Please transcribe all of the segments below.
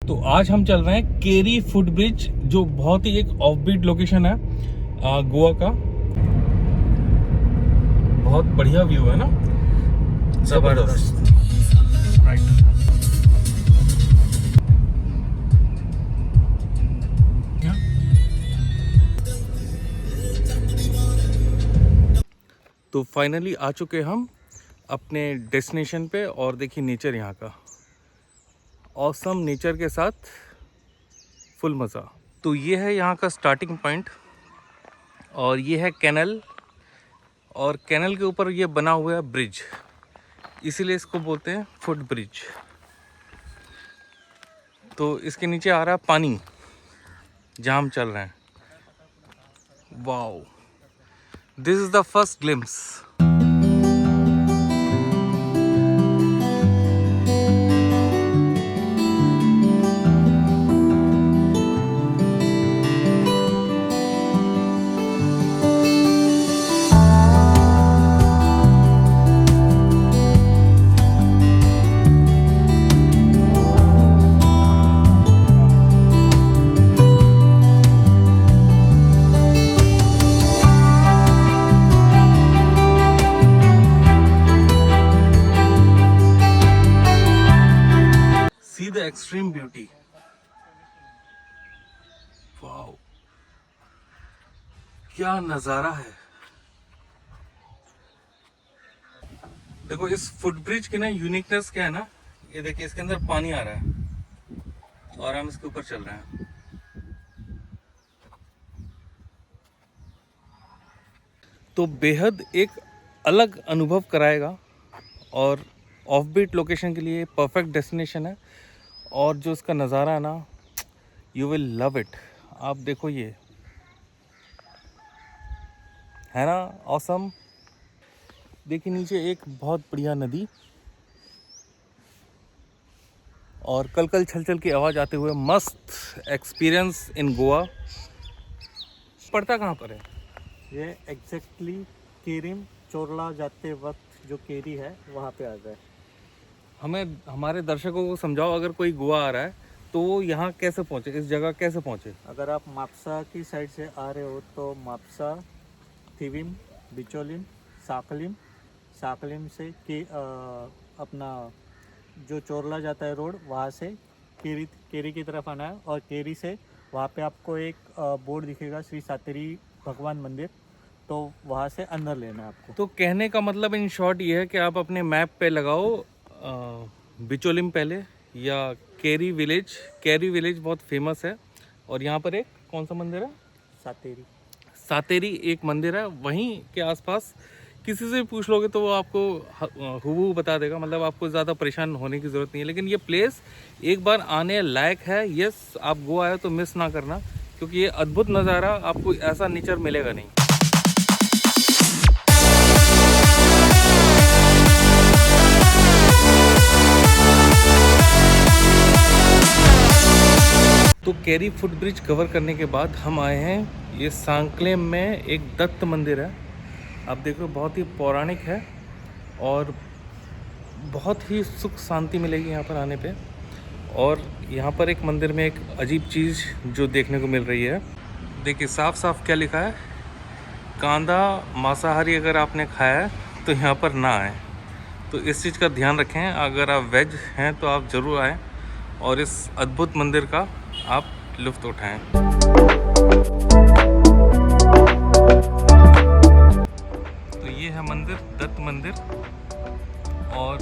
तो आज हम चल रहे हैं केरी फुट ब्रिज, जो बहुत ही एक ऑफबीट लोकेशन है गोवा का। बहुत बढ़िया व्यू है ना, जबरदस्त। तो फाइनली आ चुके हम अपने डेस्टिनेशन पे, और देखिए नेचर यहाँ का ऑसम, नेचर के साथ फुल मज़ा। तो ये है यहाँ का स्टार्टिंग पॉइंट, और ये है कैनल, और कैनल के ऊपर ये बना हुआ है ब्रिज, इसीलिए इसको बोलते हैं फुट ब्रिज। तो इसके नीचे आ रहा है पानी जहाँ हम चल रहे हैं। Wow, this is the first glimpse. See the extreme beauty. Wow, क्या नज़ारा है। देखो इस फुट ब्रिज की ना यूनिकनेस क्या है ना, ये देखिए इसके अंदर पानी आ रहा है और हम इसके ऊपर चल रहे हैं। तो बेहद एक अलग अनुभव कराएगा, और ऑफबीट लोकेशन के लिए परफेक्ट डेस्टिनेशन है। और जो इसका नज़ारा है ना, यू विल लव इट। आप देखो, ये है ना ऑसम। देखिए नीचे एक बहुत बढ़िया नदी, और कल छल छल की आवाज़ आते हुए मस्त एक्सपीरियंस इन गोवा। पड़ता कहाँ पर है ये एग्जैक्टली केरिम चोरला जाते वक्त जो केरी है वहाँ पे आ जाए। हमें, हमारे दर्शकों को समझाओ, अगर कोई गोवा आ रहा है तो वो यहाँ कैसे पहुँचे, इस जगह कैसे पहुँचे? अगर आप माप्सा की साइड से आ रहे हो तो माप्सा, थिविम, बिचोलिम, साकलिम से अपना जो चोरला जाता है रोड, वहाँ से केरी की तरफ आना है। और केरी से वहाँ पे आपको एक बोर्ड दिखेगा, श्री सातेरी भगवान मंदिर, तो वहाँ से अंदर लेना है आपको। तो कहने का मतलब इन शॉर्ट ये है कि आप अपने मैप पे लगाओ बिचोलिम पहले, या केरी विलेज बहुत फेमस है। और यहाँ पर एक कौन सा मंदिर है? सातेरी एक मंदिर है। वहीं के आसपास किसी से भी पूछ लोगे तो वो आपको हूबहू बता देगा, मतलब आपको ज़्यादा परेशान होने की ज़रूरत नहीं है। लेकिन ये प्लेस एक बार आने लायक है। यस, आप गोवा आए तो मिस ना करना, क्योंकि ये अद्भुत नज़ारा, आपको ऐसा नेचर मिलेगा नहीं। तो केरी फुट ब्रिज कवर करने के बाद हम आए हैं ये सांकलेम में, एक दत्त मंदिर है। आप देख रहे हो, बहुत ही पौराणिक है, और बहुत ही सुख शांति मिलेगी यहाँ पर आने पे। और यहाँ पर एक मंदिर में एक अजीब चीज़ जो देखने को मिल रही है, देखिए साफ साफ क्या लिखा है, कांदा मांसाहारी अगर आपने खाया है तो यहाँ पर ना आए। तो इस चीज़ का ध्यान रखें, अगर आप वेज हैं तो आप ज़रूर आएँ और इस अद्भुत मंदिर का आप लुत्फ़ उठाएं। तो ये है मंदिर, दत्त मंदिर, और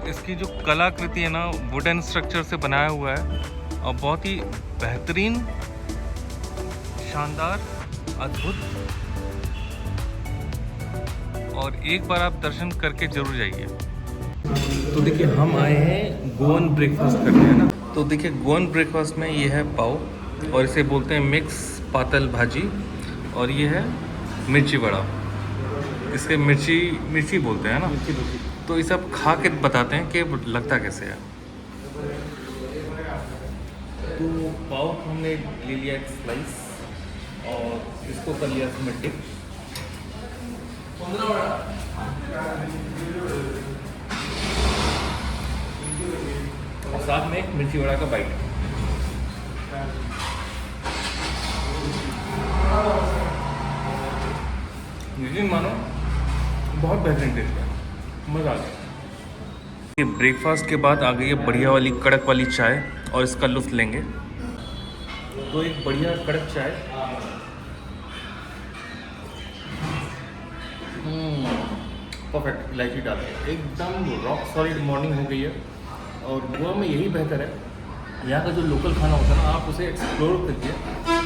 इसकी जो कलाकृति है ना, वुडन स्ट्रक्चर से बनाया हुआ है, और बहुत ही बेहतरीन, शानदार, अद्भुत। और एक बार आप दर्शन करके जरूर जाइए। तो देखिए हम आए हैं गोवन ब्रेकफास्ट करने, है ना। तो देखिए गोवन ब्रेकफास्ट में ये है पाव, और इसे बोलते हैं मिक्स पातल भाजी, और ये है मिर्ची वड़ा, इसके मिर्ची बोलते हैं ना। तो ये सब खा के बताते हैं कि लगता कैसे है। तो पाव हमने ले लिया एक स्लाइस, और इसको कर लिया इसमें डिप। और साथ में एक मिर्ची वड़ा का बाइट। यकीन मानो बहुत बेहतरीन टेस्ट है, मज़ा आ गया। ये ब्रेकफास्ट के बाद आ गई है बढ़िया वाली कड़क वाली चाय और इसका लुत्फ लेंगे। तो एक बढ़िया कड़क चाय, परफेक्ट, इलायची डाल के एकदम रॉक सॉलिड मॉर्निंग हो गई है। और गोवा में यही बेहतर है, यहाँ का जो लोकल खाना होता है ना, आप उसे एक्सप्लोर करिए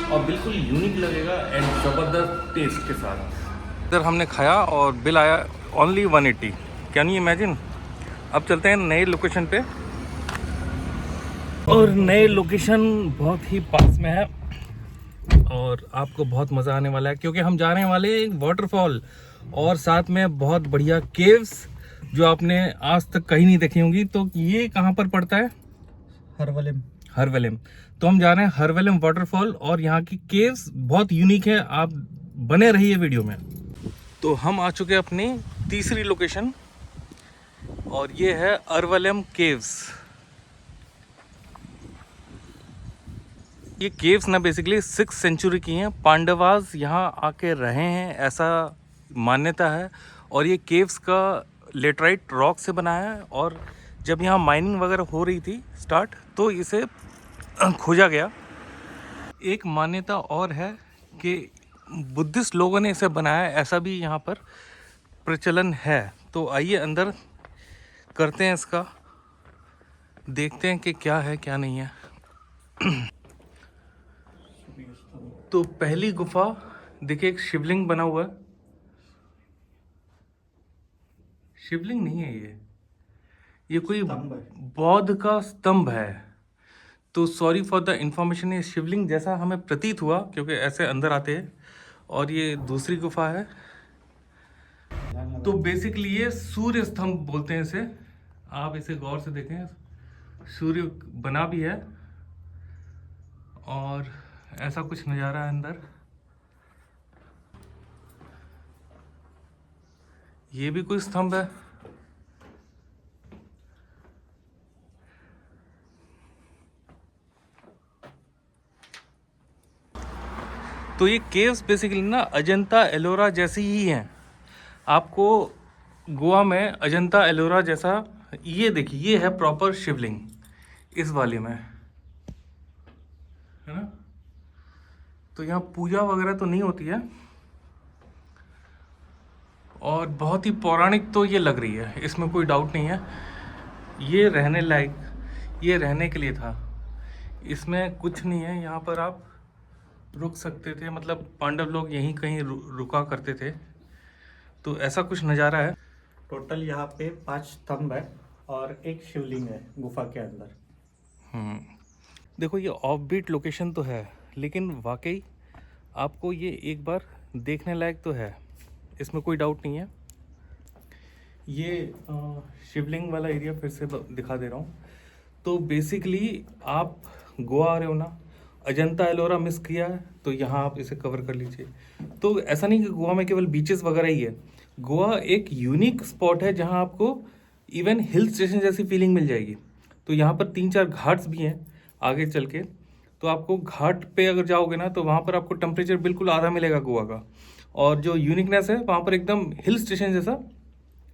और बिल्कुल यूनिक लगेगा एंड ज़बरदस्त टेस्ट के साथ। इधर हमने खाया और बिल आया ओनली 180। Can you imagine. अब चलते हैं नए लोकेशन पे, और नए लोकेशन बहुत ही पास में है और आपको बहुत मज़ा आने वाला है, क्योंकि हम जाने वाले हैं एक वाटरफॉल और साथ में बहुत बढ़िया केव्स जो आपने आज तक कहीं नहीं देखी होंगी। तो ये कहाँ पर पड़ता है? हरवेलम। तो हम जा रहे हैं हरवेलम वाटरफॉल और यहाँ की केव्स बहुत यूनिक है, आप बने रहिए वीडियो में। तो हम आ चुके हैं अपनी तीसरी लोकेशन और ये है अरवलम केव्स। ये केव्स ना बेसिकली 6th सेंचुरी की हैं, पांडवास यहाँ आके रहे हैं ऐसा मान्यता है। और ये केव्स का लेटराइट रॉक से बनाया है और जब यहाँ माइनिंग वगैरह हो रही थी स्टार्ट, तो इसे खोजा गया। एक मान्यता और है कि बुद्धिस्ट लोगों ने इसे बनाया, ऐसा भी यहाँ पर प्रचलन है। तो आइए अंदर करते हैं इसका, देखते हैं कि क्या है क्या नहीं है। तो पहली गुफा देखिए, एक शिवलिंग बना हुआ है। शिवलिंग नहीं है ये कोई बौद्ध का स्तंभ है। तो सॉरी फॉर द इंफॉर्मेशन, ये शिवलिंग जैसा हमें प्रतीत हुआ क्योंकि ऐसे अंदर आते हैं। और ये दूसरी गुफा है। तो बेसिकली ये सूर्य स्तंभ बोलते हैं इसे, आप इसे गौर से देखें, सूर्य बना भी है और ऐसा कुछ नज़ारा है अंदर। ये भी कोई स्तंभ है। तो ये केव्स बेसिकली ना अजंता एलोरा जैसी ही हैं। आपको गोवा में अजंता एलोरा जैसा, ये देखिए, ये है प्रॉपर शिवलिंग इस वाले में, है ना। तो यहाँ पूजा वगैरह तो नहीं होती है और बहुत ही पौराणिक तो ये लग रही है, इसमें कोई डाउट नहीं है। ये रहने लायक, ये रहने के लिए था, इसमें कुछ नहीं है। यहाँ पर आप रुक सकते थे, मतलब पांडव लोग यहीं कहीं रुका करते थे। तो ऐसा कुछ नज़ारा है। टोटल यहाँ पे 5 स्तंभ है और एक शिवलिंग है गुफा के अंदर। देखो ये ऑफ बीट लोकेशन तो है, लेकिन वाकई आपको ये एक बार देखने लायक तो है, इसमें कोई डाउट नहीं है। ये शिवलिंग वाला एरिया फिर से दिखा दे रहा हूँ। तो बेसिकली आप गोवा आ रहे हो ना, अजंता एलोरा मिस किया है तो यहाँ आप इसे कवर कर लीजिए। तो ऐसा नहीं कि गोवा में केवल बीचेस वगैरह ही है, गोवा एक यूनिक स्पॉट है जहाँ आपको इवन हिल स्टेशन जैसी फीलिंग मिल जाएगी। तो यहाँ पर 3-4 घाट्स भी हैं आगे चल के। तो आपको घाट पे अगर जाओगे ना, तो वहाँ पर आपको टेम्परेचर बिल्कुल आधा मिलेगा गोवा का, और जो यूनिकनेस है वहाँ पर एकदम हिल स्टेशन जैसा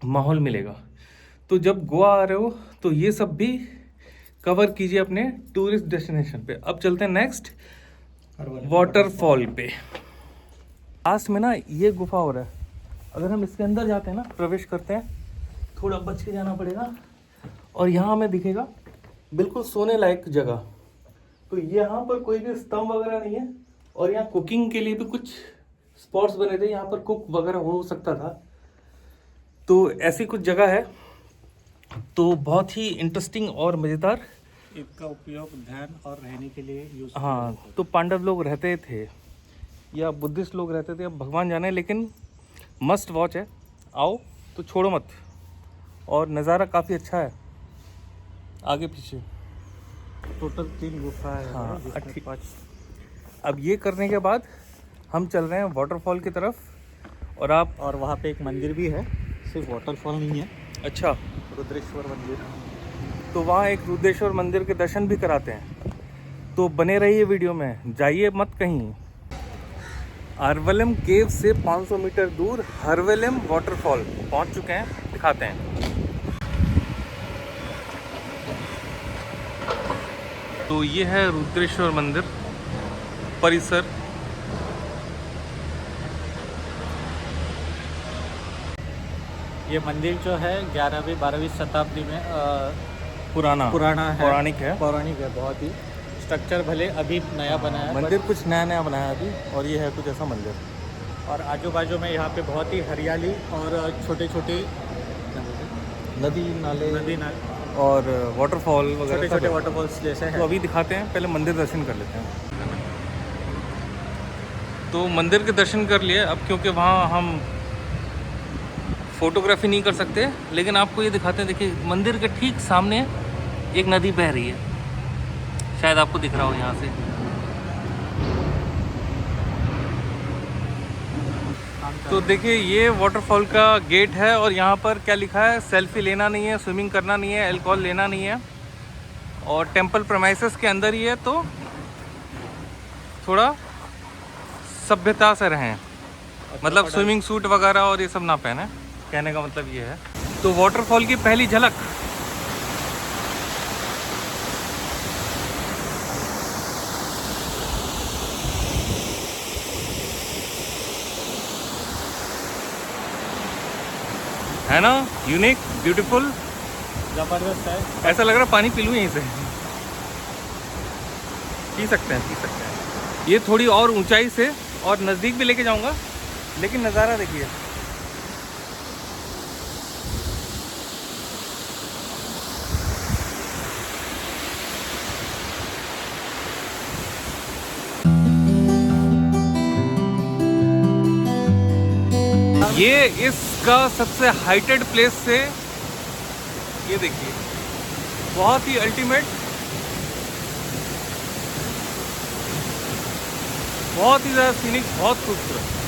माहौल मिलेगा। तो जब गोवा आ रहे हो तो ये सब भी कवर कीजिए अपने टूरिस्ट डेस्टिनेशन पे। अब चलते हैं नेक्स्ट वाटरफॉल पे। लास्ट में ना ये गुफा हो रहा है, अगर हम इसके अंदर जाते हैं ना, प्रवेश करते हैं, थोड़ा बच के जाना पड़ेगा और यहाँ हमें दिखेगा बिल्कुल सोने लायक जगह। तो यहाँ पर कोई भी स्तंभ वगैरह नहीं है और यहाँ कुकिंग के लिए भी कुछ स्पॉट्स बने थे, यहाँ पर कुक वगैरह हो सकता था। तो ऐसी कुछ जगह है, तो बहुत ही इंटरेस्टिंग और मज़ेदार। इसका उपयोग ध्यान और रहने के लिए यूज। हाँ, तो पांडव लोग रहते थे या बुद्धिस्ट लोग रहते थे, अब भगवान जाने, लेकिन मस्ट वॉच है। आओ तो छोड़ो मत, और नज़ारा काफ़ी अच्छा है आगे पीछे। टोटल 3 गुफा है। हाँ, जिसमें 5। अब ये करने के बाद हम चल रहे हैं वाटरफॉल की तरफ। और आप, और वहाँ पे एक मंदिर भी है, सिर्फ वाटरफॉल नहीं है। अच्छा, रुद्रेश्वर मंदिर। तो वहाँ एक रुद्रेश्वर मंदिर के दर्शन भी कराते हैं। तो बने रहिए वीडियो में, जाइए मत कहीं। आरवलम केव से 500 मीटर दूर हरवलम वाटरफॉल पहुंच चुके हैं, दिखाते हैं। तो ये है रुद्रेश्वर मंदिर परिसर। ये मंदिर जो है 11वीं 12वीं शताब्दी में पुराना है, पौराणिक है बहुत ही। स्ट्रक्चर भले अभी नया बना है, मंदिर कुछ नया नया बनाया है अभी, और ये है कुछ ऐसा मंदिर। और आजू बाजू में यहाँ पे बहुत ही हरियाली और छोटे छोटे नदी नाले और वाटरफॉल वगैरह, छोटे छोटे वाटरफॉल्स जैसे है। तो अभी दिखाते हैं, पहले मंदिर दर्शन कर लेते हैं। तो मंदिर के दर्शन कर लिए अब, क्योंकि वहाँ हम फोटोग्राफी नहीं कर सकते, लेकिन आपको ये दिखाते हैं। देखिए मंदिर के ठीक सामने एक नदी बह रही है, शायद आपको दिख रहा हो यहाँ से। तो देखिए ये वाटरफॉल का गेट है, और यहाँ पर क्या लिखा है, सेल्फी लेना नहीं है, स्विमिंग करना नहीं है, अल्कोहल लेना नहीं है, और टेंपल प्रेमाइसेस के अंदर ही है, तो थोड़ा सभ्यता से रहें, मतलब स्विमिंग सूट वगैरह और ये सब ना पहने, कहने का मतलब ये है। तो वाटरफॉल की पहली झलक। है ना, यूनिक, ब्यूटीफुल, जबरदस्त है। ऐसा लग रहा है पानी पी लूँ यहीं से। पी सकते हैं। ये थोड़ी और ऊंचाई से और नज़दीक भी लेके जाऊंगा, लेकिन नज़ारा देखिए। ये इसका सबसे हाइटेड प्लेस से, ये देखिए बहुत ही अल्टीमेट, बहुत ही ज़्यादा सीनिक, बहुत खूबसूरत।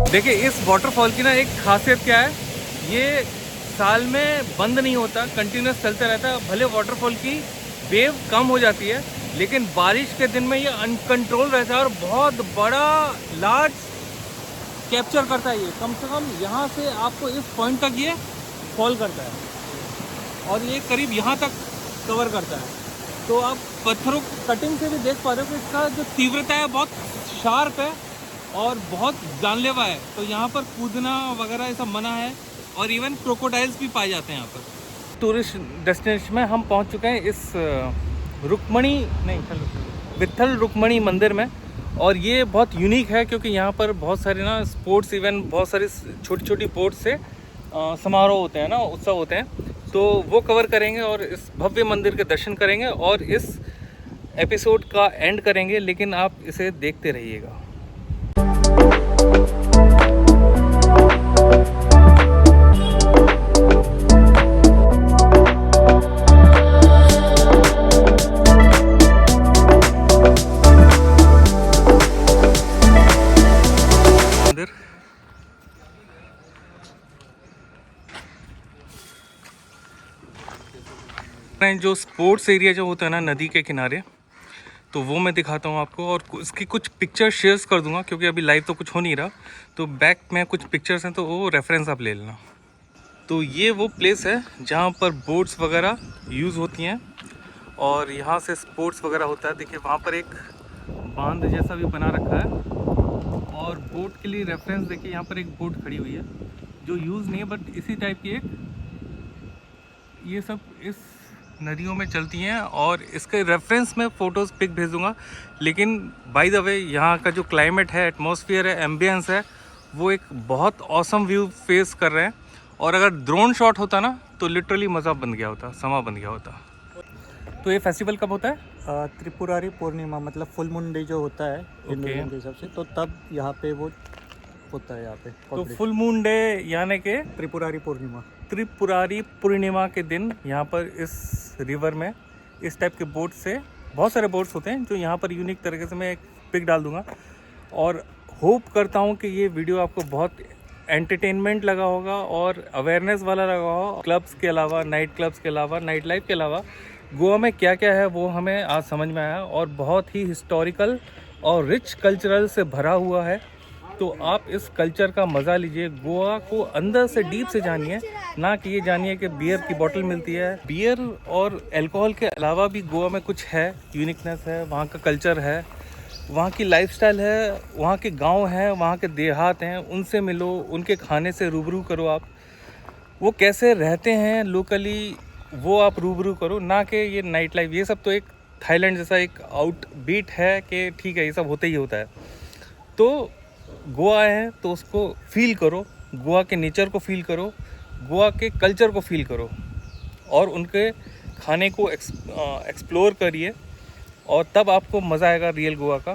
देखिए इस वाटरफॉल की ना एक खासियत क्या है, ये साल में बंद नहीं होता, कंटिन्यूस चलता रहता है। भले वाटरफॉल की वेव कम हो जाती है, लेकिन बारिश के दिन में ये अनकंट्रोल रहता है और बहुत बड़ा लार्ज कैप्चर करता है। ये कम से कम यहाँ से आपको इस पॉइंट तक ये फॉल करता है, और ये करीब यहाँ तक कवर करता है। तो आप पत्थरों कटिंग से भी देख पा रहे हो कि इसका जो तीव्रता है बहुत शार्प है और बहुत जानलेवा है। तो यहाँ पर कूदना वगैरह ये सब मना है, और इवन क्रोकोडाइल्स भी पाए जाते हैं यहाँ पर। टूरिस्ट डेस्टिनेशन में हम पहुँच चुके हैं, इस विट्ठल रुक्मणी मंदिर में। और ये बहुत यूनिक है, क्योंकि यहाँ पर बहुत सारे ना स्पोर्ट्स इवेंट, बहुत सारी छोटी छोटी बोट से समारोह होते हैं ना, उत्सव होते हैं, तो वो कवर करेंगे और इस भव्य मंदिर के दर्शन करेंगे और इस एपिसोड का एंड करेंगे। लेकिन आप इसे देखते रहिएगा। जो स्पोर्ट्स एरिया जो होता है ना नदी के किनारे, तो वो मैं दिखाता हूँ आपको, और उसकी कुछ पिक्चर शेयर्स कर दूंगा, क्योंकि अभी लाइव तो कुछ हो नहीं रहा। तो बैक में कुछ पिक्चर्स हैं, तो वो रेफरेंस आप ले लेना। तो ये वो प्लेस है जहाँ पर बोट्स वगैरह यूज़ होती हैं, और यहाँ से स्पोर्ट्स वगैरह होता है। देखिए वहाँ पर एक बांध जैसा भी बना रखा है, और बोट के लिए रेफरेंस देखिए, यहाँ पर एक बोट खड़ी हुई है जो यूज़ नहीं है, बट इसी टाइप की एक, ये सब इस नदियों में चलती हैं। और इसके रेफरेंस में फ़ोटोज़ पिक भेजूँगा। लेकिन बाय द वे यहाँ का जो क्लाइमेट है, एटमॉस्फेयर है, एम्बियंस है, वो एक बहुत ऑसम व्यू फेस कर रहे हैं। और अगर ड्रोन शॉट होता ना, तो लिटरली मज़ा बन गया होता, समा बन गया होता। तो ये फेस्टिवल कब होता है? त्रिपुरारी पूर्णिमा, मतलब फुल मून डे जो होता है हिंदू के हिसाब से, तो तब यहाँ पे वो होता है यहाँ पे। तो फुल मून डे यानी कि त्रिपुरारी पूर्णिमा। त्रिपुरारी पूर्णिमा के दिन यहाँ पर इस रिवर में इस टाइप के बोट से, बहुत सारे बोट्स होते हैं जो यहाँ पर यूनिक तरीके से, मैं एक पिक डाल दूँगा। और होप करता हूँ कि ये वीडियो आपको बहुत एंटरटेनमेंट लगा होगा और अवेयरनेस वाला लगा होगा। क्लब्स के अलावा, नाइट क्लब्स के अलावा, नाइट लाइफ के अलावा गोवा में क्या क्या है वो हमें आज समझ में आया, और बहुत ही हिस्टोरिकल और रिच कल्चरल से भरा हुआ है। तो आप इस कल्चर का मज़ा लीजिए, गोवा को अंदर से डीप से जानिए, ना कि ये जानिए कि बियर की बोतल मिलती है। बियर और अल्कोहल के अलावा भी गोवा में कुछ है, यूनिकनेस है, वहाँ का कल्चर है, वहाँ की लाइफस्टाइल है, वहाँ के गांव हैं, वहाँ के देहात हैं, उनसे मिलो, उनके खाने से रूबरू करो आप, वो कैसे रहते हैं लोकली वो आप रूबरू करो, ना कि ये नाइट लाइफ। ये सब तो एक थाईलैंड जैसा एक आउट बीट है कि ठीक है ये सब होता ही होता है। तो गोवा आए हैं तो उसको फील करो, गोवा के नेचर को फील करो, गोवा के कल्चर को फील करो और उनके खाने को एक्सप्लोर करिए, और तब आपको मज़ा आएगा रियल गोवा का।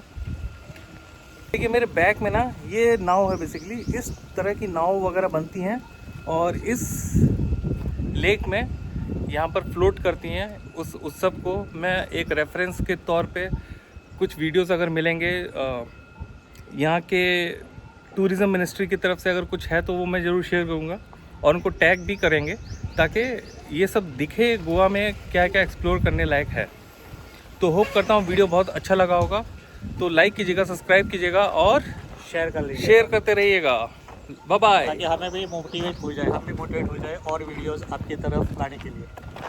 देखिए मेरे बैक में ना ये नाव है, बेसिकली इस तरह की नाव वगैरह बनती हैं और इस लेक में यहाँ पर फ्लोट करती हैं। उस उत्सव को मैं एक रेफरेंस के तौर पे कुछ वीडियोस अगर मिलेंगे यहाँ के टूरिज़्म मिनिस्ट्री की तरफ से अगर कुछ है तो वो मैं ज़रूर शेयर करूँगा, और उनको टैग भी करेंगे ताकि ये सब दिखे गोवा में क्या क्या एक्सप्लोर करने लायक है। तो होप करता हूँ वीडियो बहुत अच्छा लगा होगा, तो लाइक कीजिएगा, सब्सक्राइब कीजिएगा और शेयर करते रहिएगा। Bye bye. ताकि हमें भी मोटिवेट हो जाए, हम भी मोटिवेट हो जाए और वीडियोस आपकी तरफ लाने के लिए।